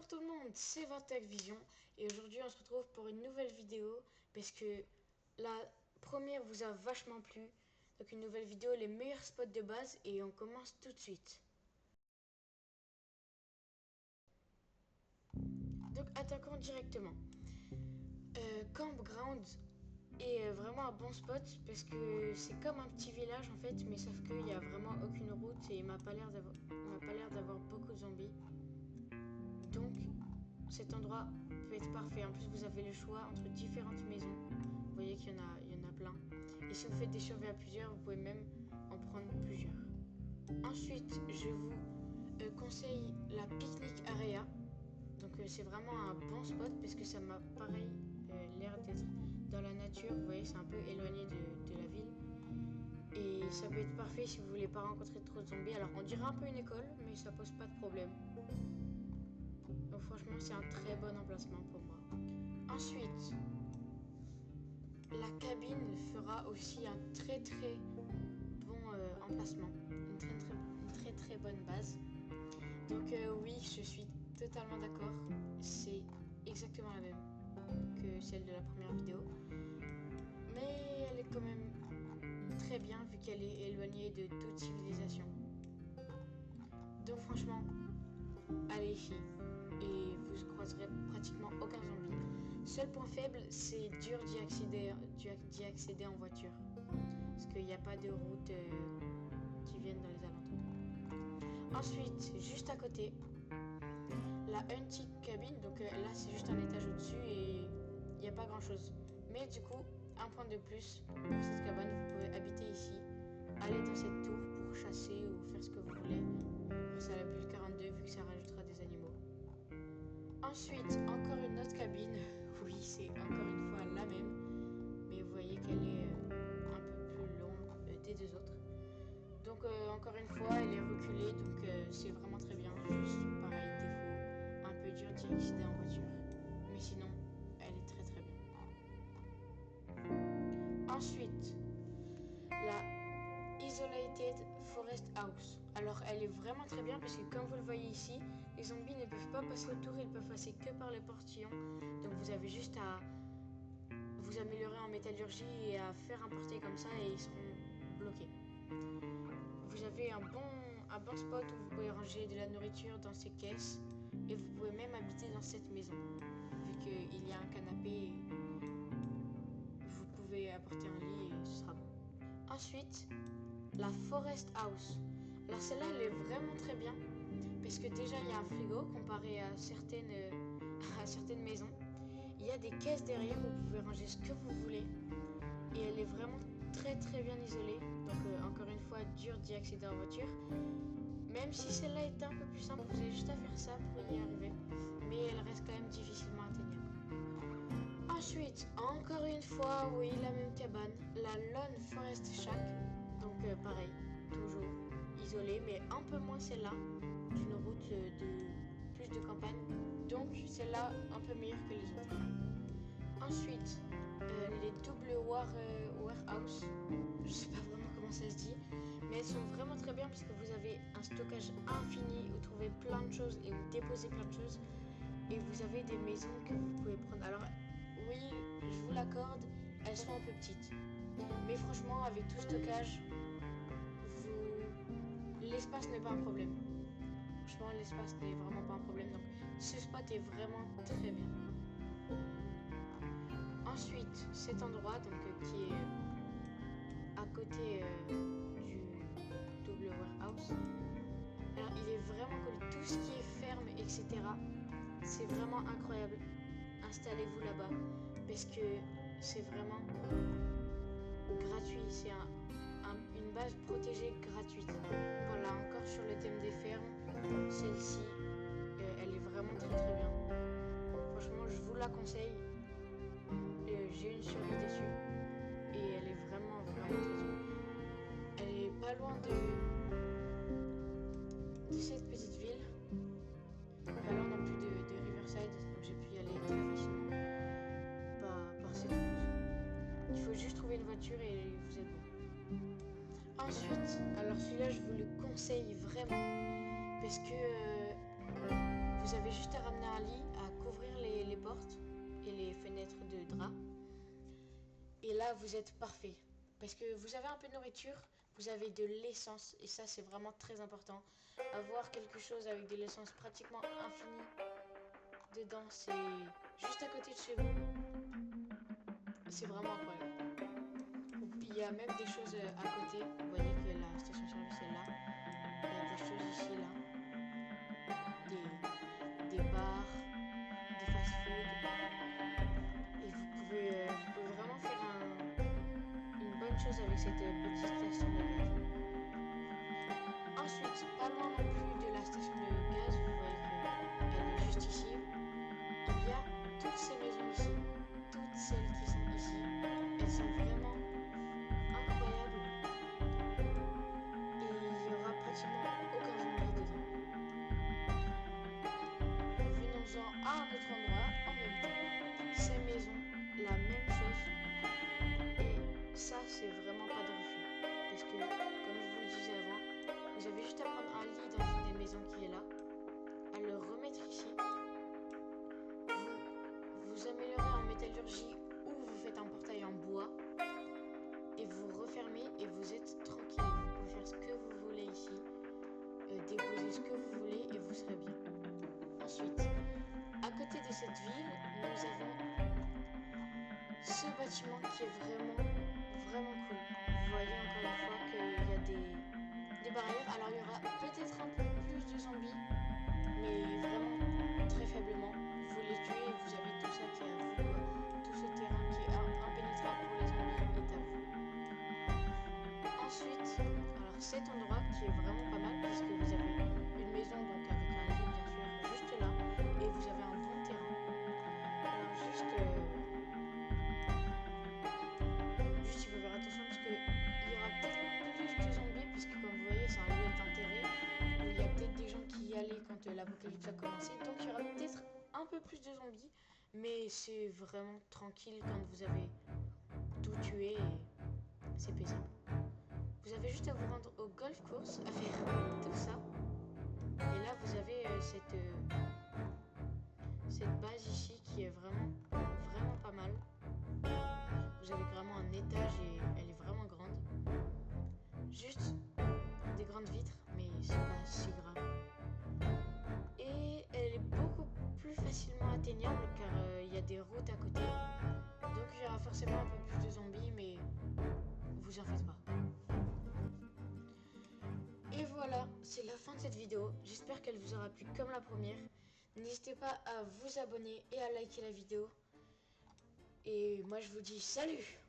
Bonjour tout le monde, c'est Vintech Vision et aujourd'hui on se retrouve pour une nouvelle vidéo parce que la première vous a vachement plu. Donc une nouvelle vidéo, les meilleurs spots de base et on commence tout de suite. Donc attaquons directement. Campground est vraiment un bon spot parce que c'est comme un petit village en fait, mais sauf qu'il n'y a vraiment aucune route et il m'a pas l'air d'avoir beaucoup de zombies. Donc cet endroit peut être parfait. En plus, vous avez le choix entre différentes maisons. Vous voyez qu'il y en a plein. Et si vous faites des surveys à plusieurs, vous pouvez même en prendre plusieurs. Ensuite, je vous conseille la Picnic Area. Donc c'est vraiment un bon spot parce que ça m'a pareil l'air d'être dans la nature. Vous voyez, c'est un peu éloigné de la ville. Et ça peut être parfait si vous voulez pas rencontrer trop de zombies. Alors on dirait un peu une école, mais ça pose pas de problème. Donc franchement, c'est un très bon emplacement pour moi. Ensuite, la cabine fera aussi un très bon emplacement, une très bonne base. Donc oui, je suis totalement d'accord. C'est exactement la même que celle de la première vidéo. Mais elle est quand même très bien vu qu'elle est éloignée de toute civilisation. Donc franchement, allez ici et vous croiserez pratiquement aucun zombie. Seul point faible, c'est dur d'y accéder en voiture. Parce qu'il n'y a pas de route qui viennent dans les alentours. Ensuite, juste à côté, la Hunting Cabin. Donc là, c'est juste un étage au-dessus et il n'y a pas grand-chose. Mais du coup, un point de plus pour cette cabane, vous pouvez habiter ici, aller dans cette tour pour chasser ou faire ce que vous voulez. C'est à la bulle 42 vu que ça rajoutera des animaux. Ensuite, encore une autre cabine. Oui, c'est encore une fois la même. Mais vous voyez qu'elle est un peu plus longue des deux autres. Donc encore une fois, elle est reculée. Donc c'est vraiment très bien. Juste pareil, défaut un peu dur d'y accéder en voiture. Mais sinon, elle est très bien. Ensuite, la Isolated Forest House. Alors elle est vraiment très bien parce que comme vous le voyez ici, les zombies ne peuvent pas passer autour, ils peuvent passer que par les portillons. Donc vous avez juste à vous améliorer en métallurgie et à faire un portail comme ça et ils seront bloqués. Vous avez un bon spot où vous pouvez ranger de la nourriture dans ces caisses et vous pouvez même habiter dans cette maison. Vu qu'il y a un canapé, vous pouvez apporter un lit et ce sera bon. Ensuite, la Forest House. Alors celle-là, elle est vraiment très bien parce que déjà il y a un frigo comparé à certaines maisons. Il y a des caisses derrière où vous pouvez ranger ce que vous voulez et elle est vraiment très bien isolée. Donc encore une fois, dur d'y accéder en voiture. Même si celle-là est un peu plus simple, vous avez juste à faire ça pour y arriver. Mais elle reste quand même difficilement atteignable. Ensuite, encore une fois, oui, la même cabane, la Lone Forest Shack. Donc pareil, toujours isolée, mais un peu moins celle-là, d'une route de plus de campagne. Donc celle-là un peu meilleure que les autres. Ensuite, les double warehouse, je sais pas vraiment comment ça se dit, mais elles sont vraiment très bien parce que vous avez un stockage infini, vous trouvez plein de choses et vous déposez plein de choses et vous avez des maisons que vous pouvez prendre. Alors oui, je vous l'accorde, elles sont un peu petites, mais franchement avec tout stockage, l'espace n'est pas un problème. Franchement, l'espace n'est vraiment pas un problème, donc ce spot est vraiment très bien. Ensuite, cet endroit donc, qui est à côté du double warehouse, alors il est vraiment cool. Tout ce qui est ferme, etc., c'est vraiment incroyable. Installez-vous là-bas parce que c'est vraiment gratuit. C'est une base protégée gratuite. Voilà, encore sur le thème des fermes, celle-ci, elle est vraiment très bien. Franchement, je vous la conseille. J'ai une survie dessus et elle est vraiment très bien. Elle est pas loin de cette petite ville, pas loin non plus de Riverside, donc j'ai pu y aller très facilement par cette route. Il faut juste trouver une voiture et vous êtes bon. Ensuite, alors celui-là je vous le conseille vraiment parce que vous avez juste à ramener un lit, à couvrir les portes et les fenêtres de drap. Et là, vous êtes parfait. Parce que vous avez un peu de nourriture, vous avez de l'essence. Et ça, c'est vraiment très important. Avoir quelque chose avec de l'essence pratiquement infinie dedans, c'est juste à côté de chez vous. C'est vraiment incroyable. Il y a même des choses à côté. Vous voyez que la station-service est là. Il y a des choses ici, là. Des bars, des fast-food. Et vous pouvez vraiment faire une bonne chose avec cette petite station de gaz. Ensuite, pas loin non plus de la station de gaz, vous voyez qu'elle est juste ici. Il y a toutes ces maisons ici, toutes celles qui sont ici. Elles sont vraiment incroyables et il n'y aura pratiquement aucun zombie dedans. Venons-en à un autre endroit en même temps. Ces maisons, la même chose. Et ça, c'est vraiment pas de refus. Parce que, comme je vous le disais avant, vous avez juste à prendre un lit dans une des maisons qui est là, à le remettre ici. Vous améliorez en métallurgie ou vous faites un portail en bois et vous refermez et vous êtes tranquille. Vous pouvez faire ce que vous voulez ici, déposer ce que vous voulez et vous serez bien. Ensuite, à côté de cette ville, nous avons ce bâtiment qui est vraiment cool. Vous voyez encore une fois qu'il y a des barrières. Alors il y aura peut-être un peu plus de zombies, mais vraiment très faiblement. Vous les tuez et vous avez tout ça qui est à vous. Tout ce terrain qui est impénétrable pour les zombies est à vous. Ensuite, alors cet endroit qui est vraiment pas mal puisque vous avez une maison donc avec un lit bien sûr juste là et vous avez un bon terrain. Alors juste il faut faire attention parce qu'il y aura peut-être plus de zombies puisque comme vous voyez c'est un lieu enterré où il y a peut-être des gens qui y allaient quand l'apocalypse a commencé, donc il y aura peut-être un peu plus de zombies, mais c'est vraiment tranquille quand vous avez tout tué et c'est paisible. Vous avez juste à vous rendre au golf course, à faire tout ça, et là vous avez cette base ici qui est vraiment pas mal. Vous avez vraiment un étage et elle est vraiment grande. Juste des grandes vitres, mais c'est pas si grave. Et elle est beaucoup plus facilement atteignable car il y a des routes à côté. Donc il y aura forcément un peu plus de zombies, mais vous en faites pas. Et voilà, c'est la fin de cette vidéo. J'espère qu'elle vous aura plu comme la première. N'hésitez pas à vous abonner et à liker la vidéo. Et moi je vous dis salut!